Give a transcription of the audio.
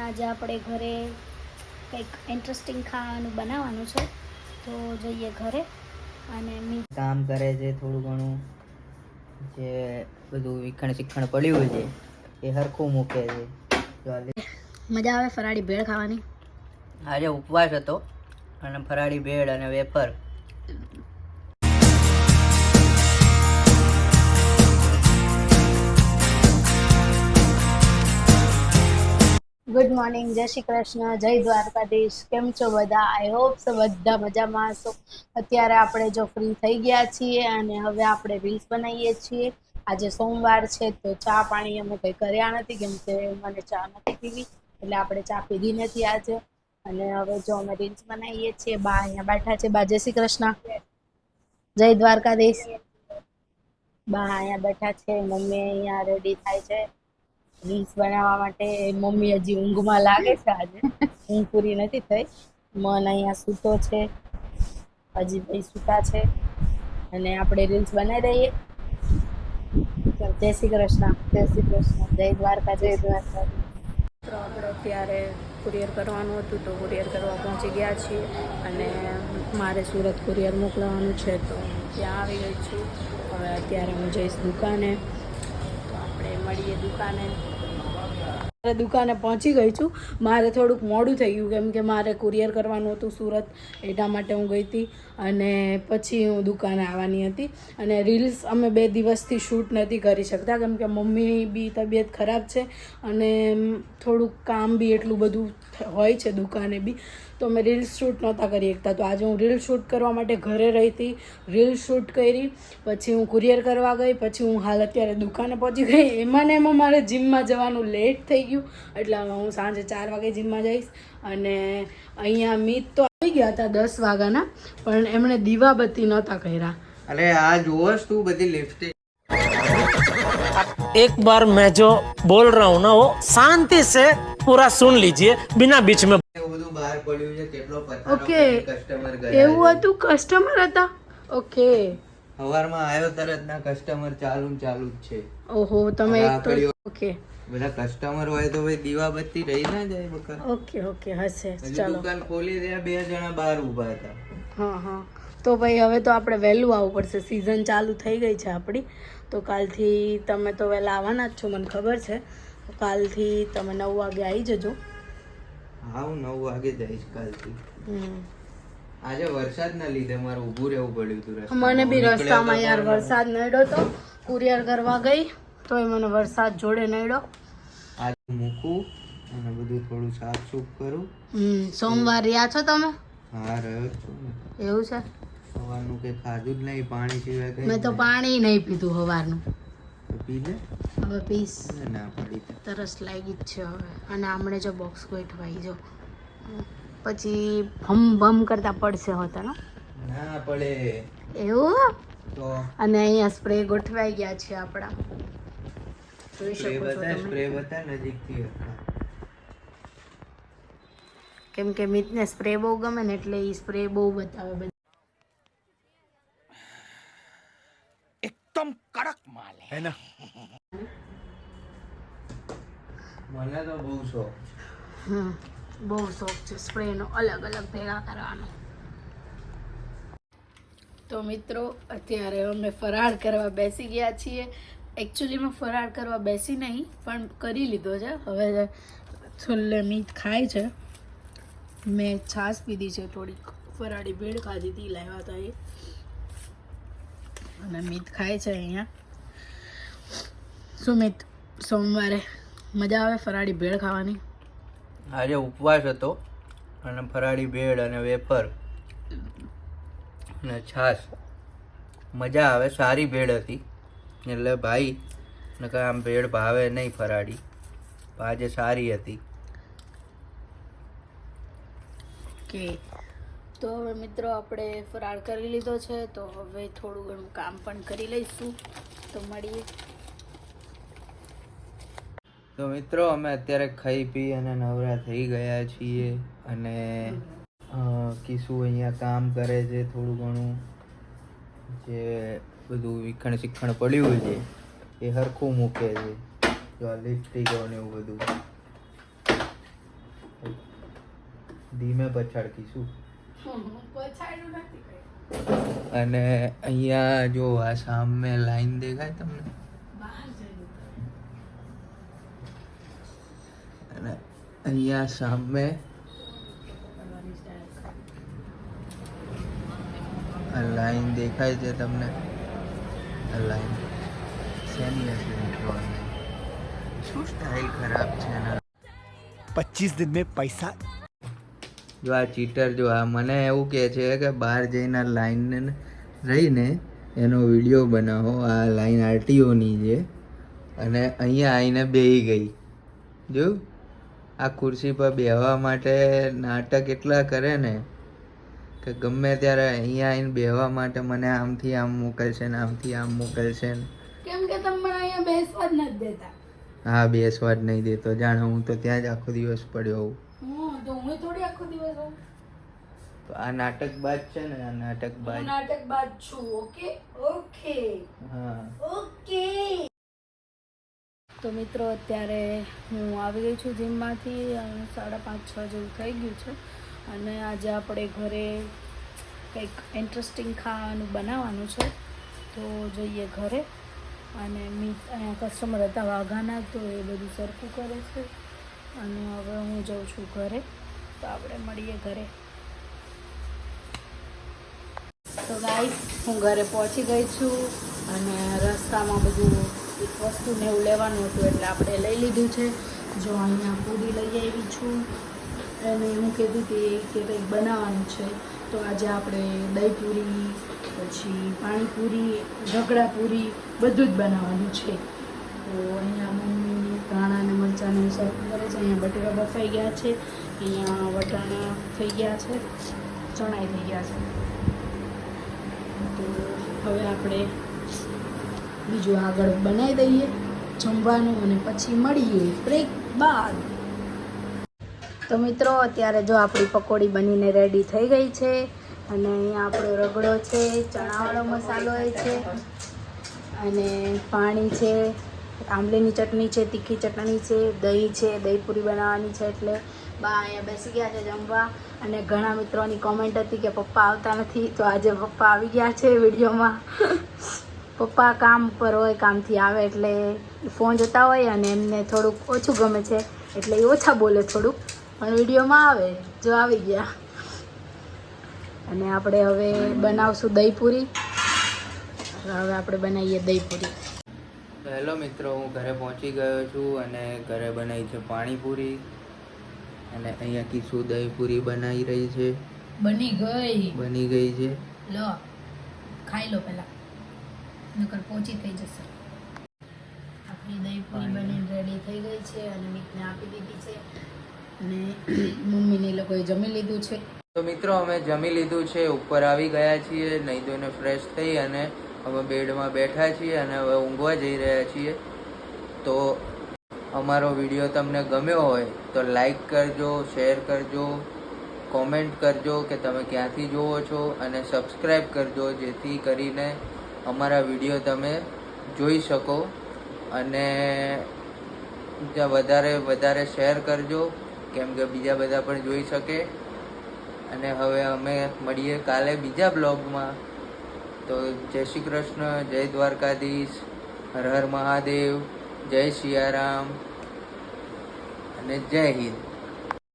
આજે આપણે ઘરે કંઈક ઇન્ટરેસ્ટિંગ ખાવાનું બનાવવાનું છે, તો જઈએ ઘરે. અને કામ કરે છે થોડું ઘણું, જે બધું શીખણ પડ્યું છે એ હરખું મૂકે છે. મજા આવે ફરાળી ભેળ ખાવાની. આજે ઉપવાસ હતો અને ફરાળી ભેળ અને વેફર. ગુડ મોર્નિંગ, જય શ્રી કૃષ્ણ, જય દ્વારકાધીશ. કેમ છો બધા? આઈ હોપ સો બધા મજામાં હશો. અત્યારે આપણે જો ફ્રી થઈ ગયા છીએ અને હવે આપણે રીલ્સ બનાવીએ છીએ. આજે સોમવાર છે તો ચા પાણી અમે કંઈ કર્યા નથી, કેમ કે મને ચા નથી પીવી, એટલે આપણે ચા પીધી નથી આજે. અને હવે જો અમે રીલ્સ બનાવીએ છીએ. બા અહીંયા બેઠા છે. બા જય શ્રી કૃષ્ણ, જય દ્વારકાધીશ. બા અહીંયા બેઠા છે, મમ્મી અહીંયા રેડી થાય છે રીલ્સ બનાવવા માટે. મમ્મી હજી ઊંઘમાં લાગે છે, આજે ઊંઘ પૂરી નથી થઈ. મન અહીંયા સૂતો છે, હજી ભાઈ સૂતા છે અને આપણે રીલ્સ બનાવી રહીએ. જય શ્રી કૃષ્ણ, જય શ્રી કૃષ્ણ, જય દ્વારકા, જય દ્વારકા. તો આપણે અત્યારે કુરિયર કરવાનું હતું તો કુરિયર કરવા પહોંચી ગયા છીએ અને મારે સુરત કુરિયર મોકલવાનું છે તો ત્યાં આવી ગઈ છું. હવે અત્યારે હું જઈશ દુકાને, તો આપણે મળીએ દુકાને. દુકાને પહોંચી ગઈ છું. મારે થોડુંક મોડું થઈ ગયું, કેમ કે મારે કુરિયર કરવાનું હતું સુરત, એટલા માટે હું ગઈ હતી અને પછી હું દુકાને આવવાની હતી. અને રીલ્સ અમે 2 દિવસથી શૂટ નથી કરી શકતા, કેમ કે મમ્મી બી તબિયત ખરાબ છે અને થોડુંક કામ બી એટલું બધું હોય છે દુકાને બી, તો અમે રીલ્સ શૂટ નહોતા કરી શકતા. તો આજે હું રીલ શૂટ કરવા માટે ઘરે રહી હતી, રીલ શૂટ કરી, પછી હું કુરિયર કરવા ગઈ, પછી હું હાલ અત્યારે દુકાને પહોંચી ગઈ. એમાં ને એમાં મારે જીમમાં જવાનું લેટ થઈ ગયું, એટલે હું સાંજે 4 વાગે જીમમાં જઈશ. અને અહીંયા મીત તો આવી ગયા હતા 10 વાગ્યાના, પણ એમણે દીવાબત્તી નહોતા કર્યા. અરે આ જોવસ તું બધી લિપસ્ટિક. एक बार मैं जो बोल रहा हूँ ना वो शांति से पूरा सुन लीजिए बिना बीच में. બધું બહાર પડ્યું છે, કેટલો પથ્થર. ઓકે, કસ્ટમર ગયા, એવું હતું? કસ્ટમર હતા? ઓકે. સવારમાં આવ્યો તરત ના કસ્ટમર ચાલુ જ છે. ઓહો, તમે એક તો ઓકે. બધા કસ્ટમર હોય તો ભાઈ દીવાબત્તી રહી ના જાય બકા. ઓકે ઓકે, હશે. હજી ચાલો. દુકાન ખોલી દે, 2 જણા બહાર ઊભા હતા. હા હા, તો ભાઈ હવે તો આપણે વહેલું આવવું પડશે. સિઝન ચાલુ થઈ ગઈ છે આપણી, તો કાલથી તમે તો વહેલા આવવાના જ છો, મને ખબર છે. કાલથી તમે 9 વાગે આવી જજો. હા, હું 9 વાગે જઈશ કાલથી. આજે વરસાદના લીધે મારે ઊભું રહેવું પડ્યું હતું. મને બી રસ્તામાં યાર વરસાદ નડ્યો તો, કુરિયર કરવા ગઈ તોય મને વરસાદ જોડે નડ્યો. આજે મૂકું અને બધું થોડું સાફ સૂફ કરું. સોમવાર રહ્યા છો તમે? હા, રહ્યો છું ને. એવું છે? સવારનું કંઈ ખાધું જ નહીં, પાણી સિવાય કંઈ. મેં તો પાણી નહીં પીધું સવારનું. તો પી લે. હવે પીસ, ના પડી તરસ લાગી જ છે હવે. અને હમણે જો બોક્સ ગોઠવાઈ જો, પછી ભમ ભમ કરતા પડશે હોતા ને. ના પડે એવું તો. અને અહીંયા સ્પ્રે ગોઠવાઈ ગયા છે આપણા, જોઈ સ્પ્રે શકો છો બતા, તમે. સ્પ્રે બતા નજીકથી. કેમ કે મિતને સ્પ્રે બહુ ગમે ને, એટલે એ સ્પ્રે બહુ બતાવે બધા. एकदम कड़क माल है ना. મને તો બહુ શોખ. બહુ શોખ છે સ્પ્રેનો, અલગ અલગ ભેગા કરવાનો. તો મિત્રો, અત્યારે અમે ફરાળ કરવા બેસી ગયા છીએ. એકચ્યુઅલીમાં ફરાળ કરવા બેસી નહીં, પણ કરી લીધો છે. હવે છોલે મીત ખાય છે, મેં છાશ પીધી છે, થોડીક ફરાળી ભેળ ખાધી હતી, લાવ્યા હતા એ, અને મીત ખાય છે અહીંયા. શું મિત, સોમવારે મજા આવે ફરાળી ભેળ ખાવાની? આજે ઉપવાસ હતો અને ફરાળી ભેળ અને વેફર અને છાશ. મજા આવે, સારી ભેળ હતી. એટલે ભાઈ નકર આમ ભેળ ભાવે નહીં ફરાળી, આજે સારી હતી. ઓકે, તો હવે મિત્રો આપણે ફરાળ કરી લીધો છે, તો હવે થોડું ઘણું કામ પણ કરી લઈશું. તો મળીએ. તો મિત્રો, અમે અત્યારે ખાઈ પી અને નવરા થઈ ગયા છીએ અને કિશુ અહીંયા કામ કરે છે થોડું ઘણું, જે બધું શીખણ પડ્યું છે એ હરખું મૂકે છે. જો લિપસ્ટિકો ને એવું બધું. ધીમે પછાડકીશું. પછાડ્યું નથી કઈ. અને અહીંયા જો આ સામે લાઈન દેખાય તમને, બહાર જઈને અને અહીંયા સામે કરવાની સ્ટાઇલ. આ લાઈન દેખાય છે તમને, આ લાઈન શેની હશે જોવાની. શું સ્ટાઇલ ખરાબ છે એના. 25 दिन में पैसा જો આ ચીટર જો આ મને એવું કહે છે કે બહાર જઈને લાઈન રહીને એનો વિડીયો બનાવો. આ લાઈન આરટીઓની છે અને અહીંયા આવીને બેહી ગઈ. જો આ ખુરશી પર બેહવા માટે નાટક એટલા કરે ને કે ગમે ત્યારે અહીંયા આવીને બેહવા માટે મને આમથી આમ મોકલશે ને આમથી આમ મોકલશે ને. કેમ કે તમે મને અહીંયા બેસવા જ નથી દેતા. હા, બેસવા જ નહીં દેતો. જાણે હું તો ત્યાં જ આખો દિવસ પડ્યો હોઉં. તો હું થોડી આખો દિવસ હોઉં. તો આ નાટકબાજ છે ને, આ નાટકબાજ. હું નાટકબાજ છું. ઓકે ઓકે હા. ઓકે. તો મિત્રો અત્યારે હું આવી ગઈ છું જીમમાંથી અને 5:30-6 જેવું થઈ ગયું છે અને આજે આપણે ઘરે કંઈક ઇન્ટરેસ્ટિંગ ખાવાનું બનાવવાનું છે. તો જઈએ ઘરે. અને અહીંયા કસ્ટમર હતા વાઘાના, તો એ બધું સરખું કરે છે અને હવે હું જાઉં છું ઘરે. તો આપણે મળીએ ઘરે. તો ગાઈસ હું ઘરે પહોંચી ગઈ છું અને રસ્તામાં બધું એક વસ્તુને એવું લેવાનું હતું એટલે આપણે લઈ લીધું છે. જો અહીંયા પૂરી લઈ આવી છું અને હું કહેતી હતી કે કંઈક બનાવવાનું છે. તો આજે આપણે દહીંપૂરી, પછી પાણીપુરી, રગડાપૂરી બધું જ બનાવવાનું છે. તો અહીંયા મમ્મી ધાણા અને મરચાંને સરખું કરે છે. અહીંયા બટેકા બફાઈ ગયા છે, અહીંયા વટાણા થઈ ગયા છે, ચણાઈ થઈ ગયા છે. તો હવે આપણે બીજું આગળ બનાવી દઈએ જમવાનું અને પછી મળીએ બ્રેક બાદ. તો મિત્રો અત્યારે જો આપણી પકોડી બનીને રેડી થઈ ગઈ છે અને અહીંયા આપણો રગડો છે, ચણાવાળો મસાલો છે અને પાણી છે, આંબલીની ચટણી છે, તીખી ચટણી છે, દહીં છે, દહીંપૂરી બનાવવાની છે. એટલે બા અહીંયા બેસી ગયા છે જમવા. અને ઘણા મિત્રોની કોમેન્ટ હતી કે પપ્પા આવતા નથી, તો આજે પપ્પા આવી ગયા છે વિડીયોમાં. પપ્પા કામ પર હોય, કામથી આવે એટલે ફોન જોતા હોય અને એમને થોડુંક ઓછું ગમે છે એટલે એ ઓછા બોલે થોડુંક, પણ વિડીયોમાં આવે. જો આવી ગયા. અને આપણે હવે બનાવશું દહીંપૂરી. હવે આપણે બનાવીએ દહીંપૂરી. તો હેલો મિત્રો, હું ઘરે પહોંચી ગયો છું અને ઘરે બનાવી છે પાણીપુરી અને અહીંયા કિશુ દહીંપૂરી બનાવી રહી છે. બની ગઈ છે. લો ખાઈ લો પહેલા, નકર પોચી થઈ જશે. આપણી દહીંપૂરી બનીને રેડી થઈ ગઈ છે અને મીતને આપી દીધી છે અને મમ્મીને એ લોકોએ જમી લીધું છે. તો મિત્રો અમે જમી લીધું છે, ઉપર આવી ગયા છીએ, નહીં ધોઈને ફ્રેશ થઈ અને અમે બેડમાં બેઠા છીએ અને હવે ઊંઘવા જઈ રહ્યા છીએ. તો અમારો વિડીયો તમને ગમ્યો હોય તો લાઈક કરજો, શેર કરજો, કોમેન્ટ કરજો કે તમે ક્યાંથી જુઓ છો અને સબસ્ક્રાઈબ કરજો, જેથી કરીને અમારા વિડીયો તમે જોઈ શકો. અને વધારે શેર કરજો કેમ કે બીજા બધા પણ જોઈ શકે. અને હવે અમે મળીએ કાલે બીજા બ્લોગમાં. તો જય શ્રી કૃષ્ણ, જય દ્વારકાધીશ, હર હર મહાદેવ, જય સિયારામ અને જય હિન્દ.